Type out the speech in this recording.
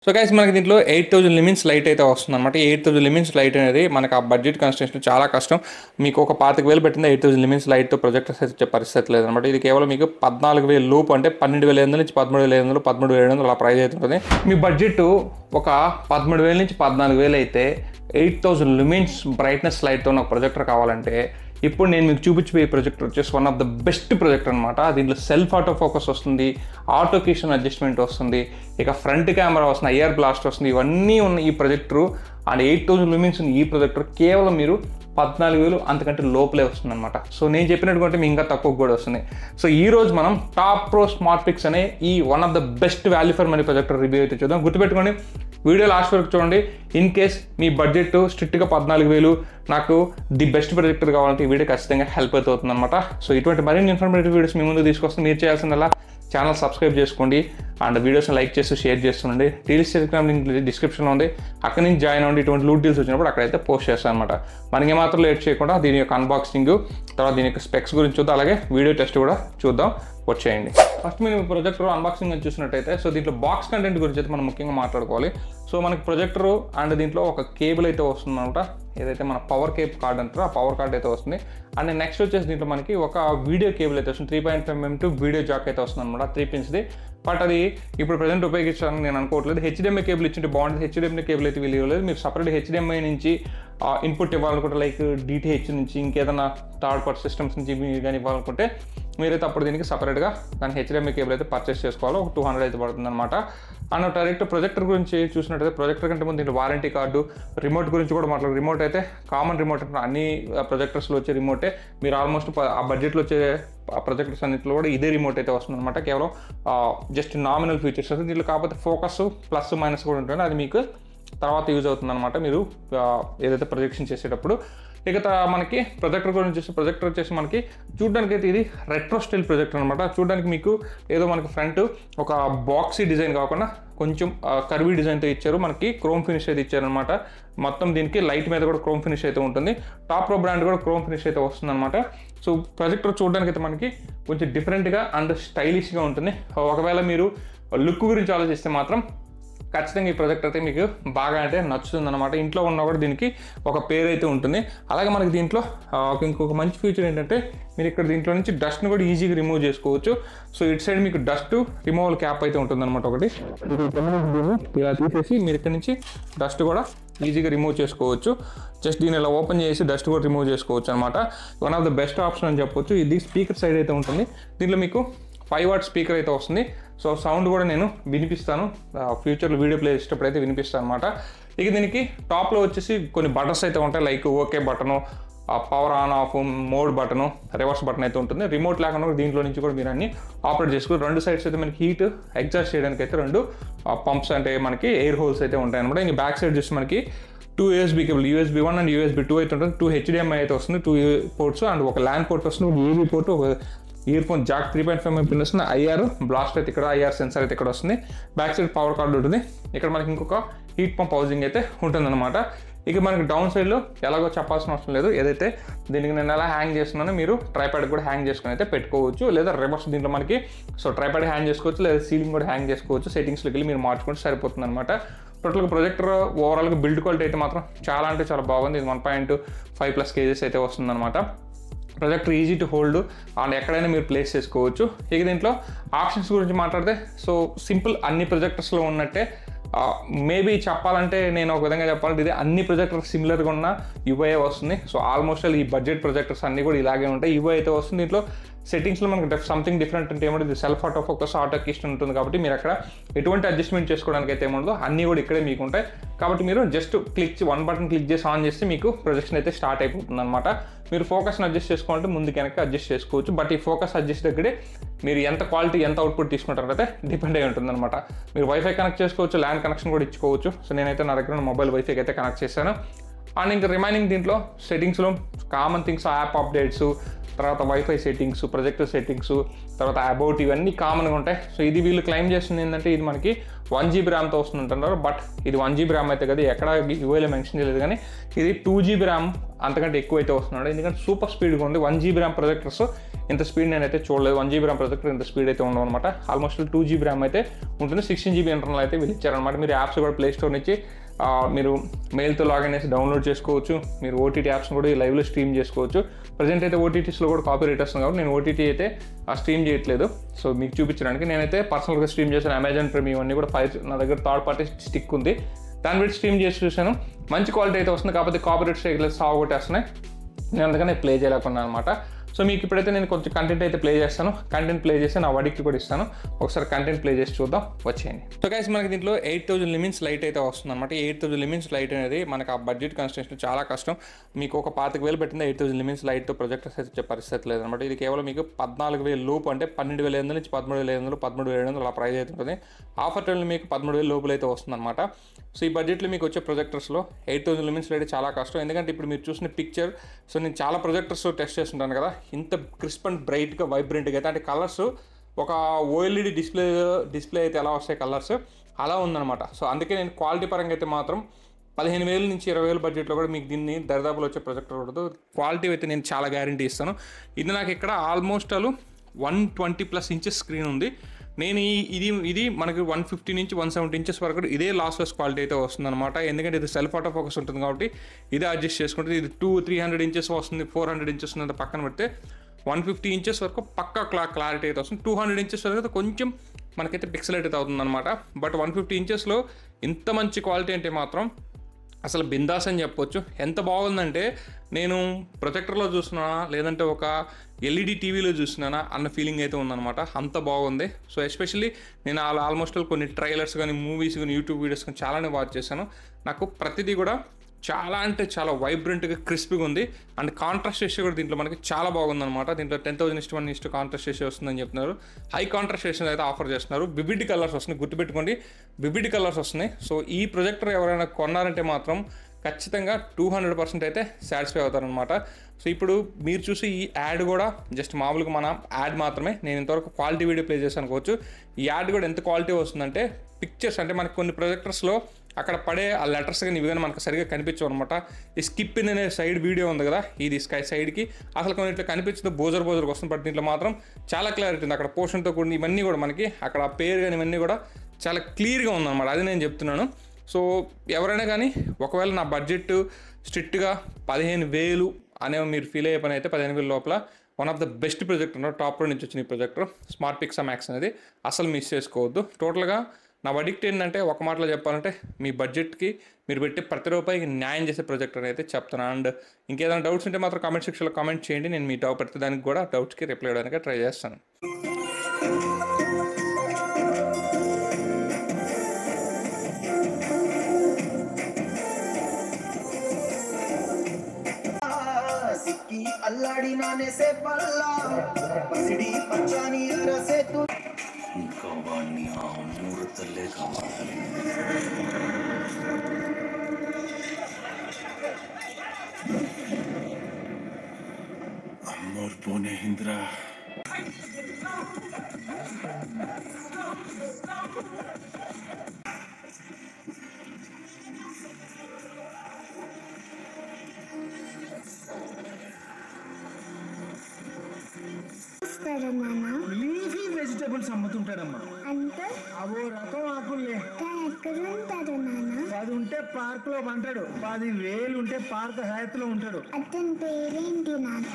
So guys మనకి దీంట్లో 8000 లిమిన్స్ light అయితే వస్తుంది అనమాట. 8000 లిమిన్స్ లైట్ అనేది మనకు ఆ బడ్జెట్ కన్స్ట్రక్షన్ చాలా కష్టం. మీకు ఒక 25,000 పెట్టింది 8000 లిమిన్స్ లైట్తో ప్రొజెక్టర్స్ అయితే వచ్చే పరిస్థితి లేదనమాట. ఇది కేవలం మీకు 14,000 లోపు, అంటే 12,500 నుంచి 13,500, 13,700 అలా ప్రైస్ అయితే ఉంటుంది. మీ బడ్జెట్ ఒక 13,000 నుంచి 14,000 అయితే 8000 లుమిన్స్ బ్రైట్నెస్ లైట్తో నాకు ప్రొజెక్టర్ కావాలంటే ఇప్పుడు నేను మీకు చూపించిపోయే ప్రొజెక్టర్ వచ్చేసి one of the best projector అనమాట. దీంట్లో సెల్ఫ్ ఆటో ఫోకస్ వస్తుంది, ఆటో కిషన్ అడ్జస్ట్మెంట్ వస్తుంది, ఇక ఫ్రంట్ కెమెరా వస్తుంది, ఐఆర్ బ్లాస్ట్ వస్తుంది, ఇవన్నీ ఉన్న ఈ ప్రొజెక్టరు అండ్ 8000 లుమిన్స్ ఉన్న ఈ ప్రొజెక్టర్ కేవలం మీరు 14,000 అంతకంటే లోపలే వస్తుంది అనమాట. సో నేను చెప్పినట్టుకుంటే మీకు ఇంకా తక్కువ కూడా వస్తుంది. సో ఈ రోజు మనం టాప్ ప్రో స్మార్ట్ పిక్స్ అనే ఈ one of the best value for money projector review అయితే చూద్దాం. గుర్తుపెట్టుకోండి, వీడియో లాస్ట్ వరకు చూడండి. ఇన్ కేస్ మీ బడ్జెట్ స్ట్రిక్ట్గా 14,000, నాకు ది బెస్ట్ ప్రొజెక్టర్ కావాలంటే ఈ వీడియో ఖచ్చితంగా హెల్ప్ అవుతుంది అనమాట. సో ఇటువంటి మరిన్ని ఇన్ఫర్మేటివ్ వీడియోస్ మీ ముందు తీసుకొస్తే మీరు చేయాల్సిందల్లా ఛానల్ సబ్స్క్రైబ్ చేసుకోండి అండ్ వీడియోస్ని లైక్ చేసి షేర్ చేస్తుండండి. డీల్స్ టెలిగ్రామ్ లింక్ డిస్క్రిప్షన్లో ఉంది, అక్కడి నుంచి జాయిన్ అవ్వండి. ఇటువంటి లూట్ డీల్స్ వచ్చినప్పుడు అక్కడైతే పోస్ట్ చేస్తాను అనమాట. మనకి ఏమాత్రం లేట్ చేయకుండా దీని యొక్క అన్బాక్సింగ్, తర్వాత దీని యొక్క స్పెక్స్ గురించి చూద్దాం, అలాగే వీడియో టెస్ట్ కూడా చూద్దాం. వచ్చేయండి. ఫస్ట్ మీరు ప్రొజెక్టర్ అన్బాక్సింగ్ అని చూసినట్టయితే, సో దీంట్లో బాక్స్ కంటెంట్ గురించి అయితే మనం ముఖ్యంగా మాట్లాడుకోవాలి. సో మనకి ప్రొజెక్టర్ అండ్ దీంట్లో ఒక కేబుల్ అయితే వస్తుంది అనమాట, ఏదైతే మన పవర్ కేబ్ కార్డ్ అంటారో ఆ పవర్ కార్డ్ అయితే వస్తుంది. అండ్ నెక్స్ట్ వచ్చేసి దీంట్లో మనకి ఒక వీడియో కేబుల్ అయితే వస్తుంది, 3.5mm టు వీడియో జాక్ అయితే వస్తుంది అనమాట, 3 పిన్స్ది. బట్ అది ఇప్పుడు ప్రజెంట్ ఉపయోగించాలని నేను అనుకోవట్లేదు. హెచ్డిఎంఐ కేబుల్ ఇచ్చింటే బాగుంటుంది. హెచ్డిఎంఐ కేబుల్ అయితే వీలు ఇవ్వలేదు. మీరు సపరేట్ హెచ్డిఎంఐ నుంచి ఇన్పుట్ ఇవ్వాలనుకుంటే, లైక్ డిటిహెచ్ నుంచి ఇంకేదైనా థర్డ్ పార్టీ సిస్టమ్స్ నుంచి కానీ ఇవ్వాలనుకుంటే మీరైతే అప్పుడు దీనికి సపరేట్గా దాని హెచ్డిఎంఐ కేబుల్ అయితే పర్చేస్ చేసుకోవాలి. ఒక 200 అయితే పడుతుంది అనమాట. అండ్ డైరెక్ట్ ప్రొజెక్టర్ గురించి చూసినట్టయితే, ప్రొజెక్టర్ కంటే ముందు దీంట్లో వారంటీ కార్డు, రిమోట్ గురించి కూడా మాట్లాడు. రిమోట్ అయితే కామన్ రిమోట్ అంటే అన్ని ప్రొజెక్టర్స్లో వచ్చే రిమోటే. మీరు ఆల్మోస్ట్ ఆ బడ్జెట్లో వచ్చే ప్రొజెక్టర్స్ అన్నింటిలో కూడా ఇదే రిమోట్ అయితే వస్తుంది అనమాట. కేవలం జస్ట్ నామినల్ ఫీచర్స్ అయితే దీంట్లో. కాకపోతే ఫోకస్ ప్లస్ మైనస్ కూడా ఉంటుంది, అది మీకు తర్వాత యూజ్ అవుతుంది అనమాట మీరు ఏదైతే ప్రొజెక్షన్ చేసేటప్పుడు. ఇక మనకి ప్రొజెక్టర్ గురించి చూస్తే, ప్రొజెక్టర్ వచ్చేసి మనకి చూడడానికి అయితే ఇది రెట్రో స్టైల్ ప్రొజెక్టర్ అనమాట. చూడడానికి మీకు ఏదో మనకి ఫ్రంట్ ఒక బాక్సీ డిజైన్ కాకుండా కొంచెం కర్వీ డిజైన్తో ఇచ్చారు. మనకి క్రోమ్ ఫినిష్ అయితే ఇచ్చారనమాట. మొత్తం దీనికి లైట్ మీద కూడా క్రోమ్ ఫినిష్ అయితే ఉంటుంది. టాప్ ప్రో బ్రాండ్ కూడా క్రోమ్ ఫినిష్ అయితే వస్తుంది అనమాట. సో ప్రొజెక్టర్ చూడడానికి అయితే మనకి కొంచెం డిఫరెంట్గా అండ్ స్టైలిష్గా ఉంటుంది. ఒకవేళ మీరు లుక్ గురించి ఆలోచిస్తే మాత్రం ఖచ్చితంగా ఈ ప్రొజెక్ట్ అయితే మీకు బాగా అంటే నచ్చుతుంది అనమాట. ఇంట్లో ఉన్నా కూడా దీనికి ఒక పేరు అయితే ఉంటుంది. అలాగే మనకి దీంట్లో ఇంకొక మంచి ఫీచర్ ఏంటంటే, మీరు ఇక్కడ దీంట్లో నుంచి డస్ట్ని కూడా ఈజీగా రిమూవ్ చేసుకోవచ్చు. సో ఇటు సైడ్ మీకు డస్ట్ రిమూవల్ క్యాప్ అయితే ఉంటుంది అనమాట. ఒకటి ఇలా తీసేసి మీరు ఇక్కడ నుంచి డస్ట్ కూడా ఈజీగా రిమూవ్ చేసుకోవచ్చు. జస్ట్ దీన్ని ఇలా ఓపెన్ చేసి డస్ట్ కూడా రిమూవ్ చేసుకోవచ్చు అనమాట. One of the best option అని చెప్పొచ్చు. ఇది స్పీకర్ సైడ్ అయితే ఉంటుంది. దీంట్లో మీకు 5 వాట్ స్పీకర్ అయితే వస్తుంది. సో సౌండ్ కూడా నేను వినిపిస్తాను, ఫ్యూచర్లో వీడియో ప్లే చేసేటప్పుడు అయితే వినిపిస్తాను అనమాట. ఇక దీనికి టాప్లో వచ్చేసి కొన్ని బటన్స్ అయితే ఉంటాయి, like okay button, power on off, mode button, reverse button అయితే ఉంటుంది. రిమోట్ లేకుండా దీంట్లో నుంచి కూడా మీరు అన్ని ఆపరేట్ చేసుకోవచ్చు. 2 సైడ్స్ అయితే మనకి హీట్ ఎగ్జాస్ట్ చేయడానికి అయితే 2 పంప్స్ అంటే మనకి ఎయిర్ హోల్స్ అయితే ఉంటాయి అనమాట. ఇంక బ్యాక్ సైడ్ చూస్తే మనకి 2 USB cable, USB 1 and USB 2 అయితే ఉంటుంది. 2 HDMI అయితే వస్తుంది, 2 పోర్ట్స్ అండ్ ఒక ల్యాన్ పోర్ట్ వస్తుంది, ఒక AV పోర్ట్, ఒక year phone Jack 3.5mm pin వస్తుంది. ఐఆర్ బ్లాస్ట్ అయితే ఇక్కడ, ఐఆర్ సెన్సార్ అయితే ఇక్కడ వస్తుంది. బ్యాక్ సైడ్ పవర్ కార్డు ఉంటుంది. ఇక్కడ మనకి ఇంకొక హీట్ పంప్ హౌసింగ్ అయితే ఉంటుందన్నమాట. ఇక మనకి డౌన్ సైడ్లో ఎలాగో చెప్పాల్సిన అవసరం లేదు. ఏదైతే దీనికి నేను ఎలా హ్యాంగ్ చేస్తున్నానో మీరు ట్రైప్యాడ్ కూడా హ్యాంగ్ చేసుకుని అయితే పెట్టుకోవచ్చు, లేదా రివర్స్ దీంట్లో మనకి సో ట్రైప్యాడ్ హ్యాంగ్ చేసుకోవచ్చు, లేదా సీలింగ్ కూడా హ్యాంగ్ చేసుకోవచ్చు. సెట్టింగ్స్లోకి వెళ్ళి మీరు మార్చుకుంటే సరిపోతుంది అనమాట. టోటల్గా ప్రొజెక్టర్ ఓవరాల్గా బిల్డ్ క్వాలిటీ అయితే మాత్రం చాలా అంటే చాలా బాగుంది. ఇది 1.5+ kgs అయితే వస్తుందన్నమాట. Projector easy to hold and ఎక్కడైనా మీరు ప్లేస్ చేసుకోవచ్చు. ఇక దీంట్లో ఆప్షన్స్ గురించి మాట్లాడితే, సో సింపుల్ అన్ని ప్రొజెక్టర్స్లో ఉన్నట్టే. మేబీ చెప్పాలంటే నేను ఒక విధంగా చెప్పాలంటే ఇది అన్ని ప్రొజెక్టర్స్ సిమిలర్గా ఉన్న యూఐ వస్తుంది. సో ఆల్మోస్ట్ ఈ బడ్జెట్ ప్రొజెక్టర్స్ అన్నీ కూడా ఇలాగే ఉంటాయి. యూఐ అయితే వస్తుంది. దీంట్లో సెట్టింగ్స్లో మనకి సంథింగ్ డిఫరెంట్ అంటే ఏమంటే ఇది self auto focus, auto Kishan ఉంటుంది. కాబట్టి మీరు అక్కడ ఎటువంటి అడ్జస్ట్మెంట్ చేసుకోవడానికి అయితే ఏముండదో అన్నీ కూడా ఇక్కడే మీకు ఉంటాయి. కాబట్టి మీరు జస్ట్ వన్ బటన్ క్లిక్ చేసి ఆన్ చేస్తే మీకు ప్రొజెక్షన్ అయితే స్టార్ట్ అయిపోతుంది అనమాట. మీరు ఫోకస్ని అడ్జస్ట్ చేసుకోవాలంటే ముందుకు వెనక్కి అడ్జస్ట్ చేసుకోవచ్చు. బట్ ఈ ఫోకస్ అడ్జస్ట్ దగ్గరే మీరు ఎంత క్వాలిటీ ఎంత అవుట్పుట్ తీసుకుంటారైతే డిపెండ్ అయి ఉంటుంది అనమాట. మీరు వైఫై కనెక్ట్ చేసుకోవచ్చు, ల్యాన్ కనెక్షన్ కూడా ఇచ్చుకోవచ్చు. సో నేనైతే నా దగ్గర మొబైల్ వైఫైకి అయితే కనెక్ట్ చేశాను. అండ్ ఇంకా రిమైనింగ్ దీంట్లో సెట్టింగ్స్లో కామన్ థింగ్స్, యాప్ అప్డేట్స్, తర్వాత వైఫై సెట్టింగ్స్, ప్రొజెక్టర్ సెట్టింగ్స్, తర్వాత అబౌట్ ఇవన్నీ కామన్గా ఉంటాయి. సో ఇది వీళ్ళు క్లెయిమ్ చేస్తుంది ఏంటంటే ఇది మనకి 1 GB ర్యామ్తో వస్తుందంటున్నారు. బట్ ఇది 1 GB ర్యామ్ అయితే కదా, ఎక్కడ యూఐలో మెన్షన్ చేయలేదు, కానీ ఇది 2 GB ర్యామ్ అంతకంటే ఎక్కువ అయితే వస్తున్నాడు. ఎందుకంటే సూపర్ స్పీడ్గా ఉంది. 1 GB ర్యామ్ ప్రొజెక్టర్స్ ఇంత స్పీడ్ నేనైతే చూడలేదు. 1 GB ర్యామ్ ప్రొజెక్టర్ ఇంత స్పీడ్ అయితే ఉండవు అనమాట. ఆల్మోస్ట్ 2 GB ర్యామ్ అయితే ఉంటుంది. 16 GB ఇంటర్నల్ అయితే వీళ్ళు ఇచ్చారనమాట. మీరు యాప్స్ కూడా ప్లే స్టోర్ నుంచి మీరు మెయిల్తో లాగిన్ చేసి డౌన్లోడ్ చేసుకోవచ్చు. మీరు ఓటీటీ యాప్స్ని కూడా లైవ్లో స్ట్రీమ్ చేసుకోవచ్చు. ప్రజెంట్ అయితే ఓటీటీస్లో కూడా కాపీ రైట్ వస్తుంది కాబట్టి నేను ఓటీటీ అయితే స్ట్రీమ్ చేయట్లేదు. సో మీకు చూపించడానికి నేనైతే పర్సనల్గా స్ట్రీమ్ చేశాను. అమెజాన్ ప్రైమ్ ఇవన్నీ కూడా నా దగ్గర థర్డ్ పార్టీ స్టిక్ ఉంది, దాన్ని బట్టి స్ట్రీమ్ చేసి చూశాను. మంచి క్వాలిటీ అయితే వస్తుంది, కాకపోతే కాపీ రైట్ స్ట్రైక్లు సాగొట్టేస్తున్నాయి. నేను అందుకనే ప్లే చేయలేకున్నాను అనమాట. సో మీకు ఇప్పుడైతే నేను కొంచెం కంటెంట్ అయితే ప్లే చేస్తాను. కంటెంట్ ప్లే చేసి నా వడికి కూడా ఇస్తాను. ఒకసారి కంటెంట్ ప్లే చేసి చూద్దాం, వచ్చేయండి. సో గైస్ మనకి దీంట్లో 8000 లిమిన్స్ లైట్ అయితే వస్తుంది అనమాట. 8000 లిమిన్స్ లైట్ అనేది మనకు ఆ బడ్జెట్ కన్స్ట్రక్షన్ చాలా కష్టం. మీకు ఒక 25,000 పెట్టింది 8000 లిమిన్స్ లైట్తో ప్రొజెక్టర్స్ అయితే వచ్చే పరిస్థితి లేదనమాట. ఇది కేవలం మీకు 14,000 లోపు, అంటే 12,500 నుంచి 13,500, 13,700 అలా ప్రైస్ అయితే ఉంటుంది. ఆఫర్ టైంలో మీకు 13,000 లోపల అయితే వస్తుంది అనమాట. సో ఈ బడ్జెట్లో మీకు వచ్చే ప్రొజెక్టర్స్లో 8000 లిమిన్స్ లైట్ చాలా కష్టం. ఎందుకంటే ఇప్పుడు మీరు చూసిన పిక్చర్, సో నేను చాలా ప్రొజెక్టర్స్ టెస్ట్ చేస్తుంటాను కదా, ఇంత క్రిస్ప్ అండ్ బ్రైట్గా వైబ్రెంట్గా అయితే, అంటే కలర్స్ ఒక ఓఎల్ఈడి డిస్ప్లే అయితే ఎలా వస్తాయి కలర్స్ అలా ఉందన్నమాట. సో అందుకే నేను క్వాలిటీ పరంగా అయితే మాత్రం 15,000 నుంచి 20,000 బడ్జెట్లో కూడా మీకు దీన్ని దరిదాపులో వచ్చే ప్రొజెక్టర్ ఉండదు. క్వాలిటీ అయితే నేను చాలా గ్యారంటీ ఇస్తాను. ఇది నాకు ఇక్కడ ఆల్మోస్ట్ 120+ ఇంచెస్ స్క్రీన్ ఉంది. నేను ఇది మనకి 150 నుంచి 170 ఇంచెస్ వరకు ఇదే లాస్లెస్ క్వాలిటీ అయితే వస్తుంది అనమాట. ఎందుకంటే ఇది సెల్ఫ్ ఆటో ఫోకస్ ఉంటుంది కాబట్టి ఇదే అడ్జస్ట్ చేసుకుంటుంది. ఇది 300 ఇంచెస్ వస్తుంది, 400 ఇంచెస్ ఉన్నంత పక్కన పెడితే 150 ఇంచెస్ వరకు పక్కా క్లారిటీ అయితే వస్తుంది. 200 ఇంచెస్ వరకు అయితే కొంచెం మనకైతే పిక్సెలేట్ అయితే అవుతుంది అనమాట. బట్ 150 ఇంచెస్లో ఇంత మంచి క్వాలిటీ అంటే మాత్రం అసలు బిందాస్ అని చెప్పొచ్చు. ఎంత బాగుందంటే నేను ప్రొజెక్టర్లో చూసినా లేదంటే ఒక ఎల్ఈడి టీవీలో చూసినా అన్న ఫీలింగ్ అయితే ఉందన్నమాట. అంత బాగుంది. సో ఎస్పెషల్లీ నేను ఆల్మోస్ట్ కొన్ని ట్రైలర్స్ కానీ, మూవీస్ కానీ, యూట్యూబ్ వీడియోస్ కానీ చాలానే వాచ్ చేశాను. నాకు ప్రతిదీ కూడా చాలా అంటే చాలా వైబ్రెంట్గా క్రిస్పీగా ఉంది. అండ్ కాంట్రాస్ట్ రేషియో కూడా దీంట్లో మనకి చాలా బాగుందన్నమాట. దీంట్లో 10,000:1 కాంట్రాస్ట్ రేషియో వస్తుందని చెప్తున్నారు. హై కాంట్రాస్ట్ రేషియో అయితే ఆఫర్ చేస్తున్నారు. వివిడ్ కలర్స్ వస్తున్నాయి, గుర్తుపెట్టుకోండి, వివిడ్ కలర్స్ వస్తున్నాయి. సో ఈ ప్రొజెక్టర్ ఎవరైనా కొన్నారంటే మాత్రం ఖచ్చితంగా 200% అయితే సాటిస్ఫై అవుతారనమాట. సో ఇప్పుడు మీరు చూసి ఈ యాడ్ కూడా జస్ట్ మామూలుగా మన యాడ్ మాత్రమే. నేను ఇంతవరకు క్వాలిటీ వీడియో ప్లే చేసి అనుకోవచ్చు. ఈ యాడ్ కూడా ఎంత క్వాలిటీ వస్తుందంటే పిక్చర్స్, అంటే మనకి కొన్ని ప్రొజెక్టర్స్లో అక్కడ పడే ఆ లెటర్స్ కానీ ఇవి కానీ మనకు సరిగ్గా కనిపించవు అనమాట. ఈ స్కిప్ ఇన్ అనే సైడ్ వీడియో ఉంది కదా, ఇది సైడ్కి అసలు కొన్నిట్లో కనిపించదు, బోజర్కి వస్తుంది. బట్ దీంట్లో మాత్రం చాలా క్లారిటీ ఉంది. అక్కడ పోర్షన్తో కూడిన ఇవన్నీ కూడా మనకి అక్కడ పేరు కానీ ఇవన్నీ కూడా చాలా క్లియర్గా ఉందన్నమాట. అది నేను చెప్తున్నాను. సో ఎవరైనా కానీ ఒకవేళ నా బడ్జెట్ స్ట్రిక్ట్గా 15,000 అనే మీరు ఫీల్ అయ్యే పని అయితే 15,000 లోపల one of the best projector ఉన్నారు. టాప్ నుంచి వచ్చిన ఈ ప్రొజెక్టర్ స్మార్ట్ పిక్సా మ్యాక్స్ అనేది అసలు మిస్ చేసుకోవద్దు. టోటల్గా నా వర్డిక్ట్ ఏంటంటే ఒక మాటలో చెప్పాలంటే మీ బడ్జెట్కి మీరు పెట్టే ప్రతి రూపాయికి న్యాయం చేసే ప్రొజెక్టర్ అయితే చెప్తాను. అండ్ ఇంకేదైనా డౌట్స్ ఉంటే మాత్రం కామెంట్ సెక్షన్లో కామెంట్ చేయండి. నేను మీ ప్రతి దానికి కూడా డౌట్స్కి రిప్లై ఇవ్వడానికి ట్రై చేస్తాను. అల్లాడినానే సే పల్లా పసిడి పచ్చాని రసే తు ఇంకా వాణ్ణి ఆ మూర్తలే కావాలి. అమ్మోర్ పోనే ఇంద్రా లీఫీ వెజిటబుల్స్ అమ్ముతుంటాడమ్మా. అంటే అవో రకం ఆకుల్లే. ఎక్కడ ఉంటాడు నాన్న? 10 ఉంటే పార్క్ లో పంటాడు, 10,000 ఉంటే పార్క్ హయాత్లో ఉంటాడు. అతని పేరేంటి నాన్న?